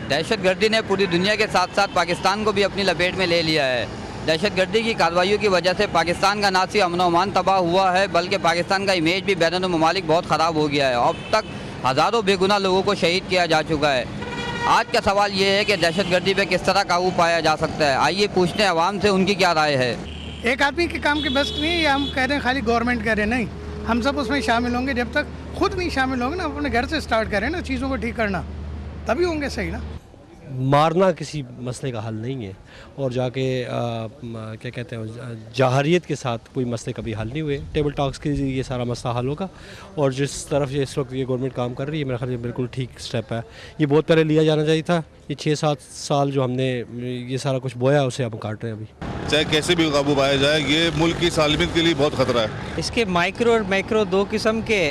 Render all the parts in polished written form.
दहशतगर्दी ने पूरी दुनिया के साथ साथ पाकिस्तान को भी अपनी लपेट में ले लिया है। दहशतगर्दी की कार्रवाइयों की वजह से पाकिस्तान का ना सिर्फ अमन-ओ-अमान तबाह हुआ है, बल्कि पाकिस्तान का इमेज भी बैनुल ममालिक बहुत ख़राब हो गया है। अब तक हज़ारों बेगुनाह लोगों को शहीद किया जा चुका है। आज का सवाल ये है कि दहशतगर्दी पे किस तरह काबू पाया जा सकता है। आइए पूछते हैं आवाम से उनकी क्या राय है। एक आदमी के काम की बस नहीं है, हम कह रहे हैं खाली गवर्नमेंट कह रहे नहीं, हम सब उसमें शामिल होंगे। जब तक खुद नहीं शामिल होंगे ना, अपने घर से स्टार्ट करें ना चीज़ों को ठीक करना, तभी होंगे सही ना। मारना किसी मसले का हल नहीं है, और जाके क्या कहते हैं जाहरियत के साथ कोई मसले कभी हल नहीं हुए। टेबल टॉक्स के ये सारा मसला हल होगा, और जिस तरफ ये इस वक्त ये गवर्नमेंट काम कर रही है, मेरा ख्याल बिल्कुल ठीक स्टेप है। ये बहुत पहले लिया जाना चाहिए था। ये 6-7 साल जो हमने ये सारा कुछ बोया, उसे हम काट रहे हैं अभी। चाहे कैसे भी काबू पाया जाए, ये मुल्क की सालमियत के लिए बहुत ख़तरा है। इसके माइक्रो और मैक्रो दो किस्म के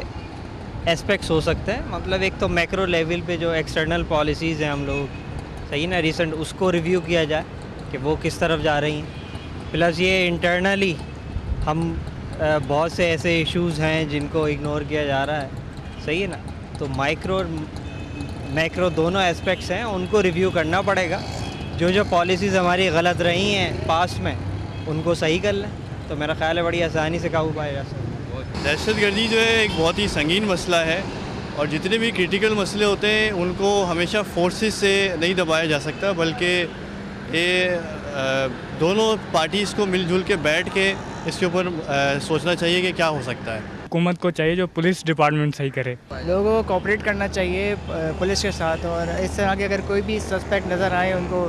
एस्पेक्ट्स हो सकते हैं। मतलब एक तो मैक्रो लेवल पे जो एक्सटर्नल पॉलिसीज़ हैं हम लोग सही ना रिसेंट, उसको रिव्यू किया जाए कि वो किस तरफ जा रही हैं। प्लस ये इंटरनली हम बहुत से ऐसे इश्यूज़ हैं जिनको इग्नोर किया जा रहा है, सही है ना। तो माइक्रो और मैक्रो दोनों एस्पेक्ट्स हैं, उनको रिव्यू करना पड़ेगा। जो पॉलिसीज़ हमारी गलत रही हैं पास्ट में, उनको सही कर लें तो मेरा ख्याल है बड़ी आसानी से काबू पाया जा सकता है। दहशतगर्दी जो है एक बहुत ही संगीन मसला है, और जितने भी क्रिटिकल मसले होते हैं उनको हमेशा फोर्सेस से नहीं दबाया जा सकता, बल्कि ये दोनों पार्टीज़ को मिलजुल के बैठ के इसके ऊपर सोचना चाहिए कि क्या हो सकता है। हुकूमत को चाहिए जो पुलिस डिपार्टमेंट सही करे। लोगों को कोऑपरेट करना चाहिए पुलिस के साथ, और इस तरह के अगर कोई भी सस्पेक्ट नज़र आए उनको,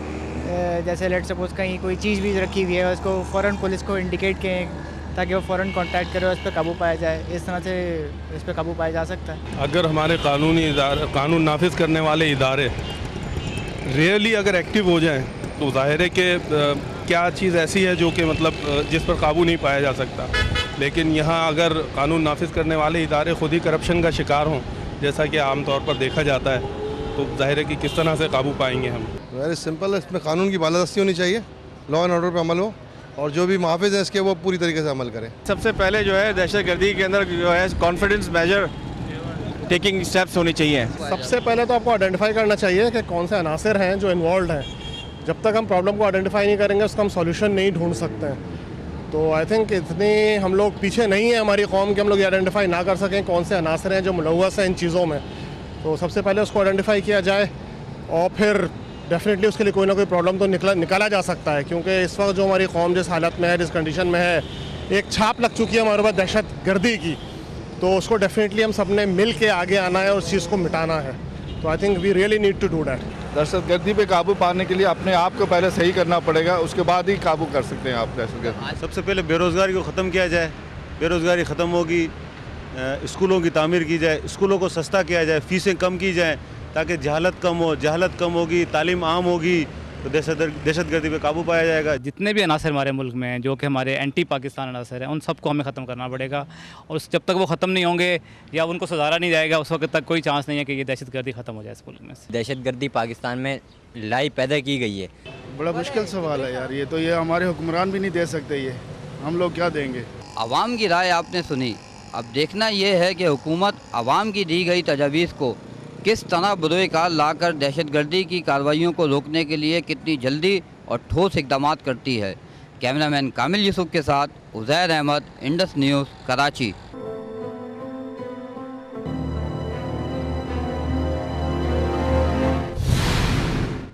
जैसे लेट सपोज कहीं कोई चीज़ भी रखी हुई है, उसको फ़ौरन पुलिस को इंडिकेट करें ताकि वो फ़ौरन कांटेक्ट करे और इस पर काबू पाया जाए। इस तरह से इस पर काबू पाया जा सकता है। अगर हमारे कानून नाफिज करने वाले इदारे रियली अगर एक्टिव हो जाएं, तो जाहिर है कि क्या चीज़ ऐसी है जो कि मतलब जिस पर काबू नहीं पाया जा सकता। लेकिन यहाँ अगर कानून नाफिज करने वाले इदारे खुद ही करप्शन का शिकार हों, जैसा कि आम तौर पर देखा जाता है, तो जाहिर है कि किस तरह से काबू पाएंगे हम। वेरी सिंपल है, इसमें कानून की बालादस्ती होनी चाहिए, लॉ एंड ऑर्डर पर अमल हो, और जो भी मुहाफिज है इसके वो पूरी तरीके से अमल करें। सबसे पहले जो है दहशतगर्दी के अंदर जो है कॉन्फिडेंस मेजर टेकिंग स्टेप्स होनी चाहिए। सबसे पहले तो आपको आइडेंटिफाई करना चाहिए कि कौन से अनासर हैं जो इन्वॉल्व हैं। जब तक हम प्रॉब्लम को आइडेंटिफाई नहीं करेंगे, उसका हम सॉल्यूशन नहीं ढूंढ सकते हैं। तो आई थिंक इतनी हम लोग पीछे नहीं है हमारी कौम के, हम लोग ये आइडेंटिफाई ना कर सकें कौन से अनासर हैं जो मुलव्वस हैं इन चीज़ों में। तो सबसे पहले उसको आइडेंटिफाई किया जाए, और फिर डेफिनेटली उसके लिए कोई ना कोई प्रॉब्लम तो निकाला जा सकता है। क्योंकि इस वक्त जो हमारी कौम जिस हालत में है, जिस कंडीशन में है, एक छाप लग चुकी है हमारे पास दहशतगर्दी की, तो उसको डेफिनेटली हम सब ने मिल के आगे आना है और उस चीज़ को मिटाना है। तो I think we really need to do that. दहशतगर्दी पे काबू पाने के लिए अपने आप को पहले सही करना पड़ेगा, उसके बाद ही काबू कर सकते हैं आप दहशतगर्दी। सबसे पहले बेरोज़गारी को ख़त्म किया जाए। बेरोज़गारी ख़त्म होगी, स्कूलों की तामीर की जाए, स्कूलों को सस्ता किया जाए, फ़ीसें कम की जाएँ ताकि जहालत कम हो। जहालत कम होगी, तालीम आम होगी, तो दहशतगर्दी पे काबू पाया जाएगा। जितने भी अनासर हमारे मुल्क में हैं जो कि हमारे एंटी पाकिस्तान अनासर हैं, उन सबको हमें ख़त्म करना पड़ेगा। और जब तक वो ख़त्म नहीं होंगे या उनको सुधारा नहीं जाएगा, उस वक्त तक कोई चांस नहीं है कि ये दहशतगर्दी ख़त्म हो जाए इस मुल्क में। दहशतगर्दी पाकिस्तान में लाई पैदा की गई है। बड़ा मुश्किल सवाल है यार, ये तो ये हमारे हुक्मरान भी नहीं दे सकते, ये हम लोग क्या देंगे। आवाम की राय आपने सुनी। अब देखना ये है कि हुकूमत आवाम की दी गई तजावीज़ को किस तरह बुरे कार लाकर दहशतगर्दी की कार्रवाइयों को रोकने के लिए कितनी जल्दी और ठोस इक़दामात करती है। कैमरामैन कामिल यूसुफ के साथ उज़ैर अहमद, इंडस न्यूज़, कराची।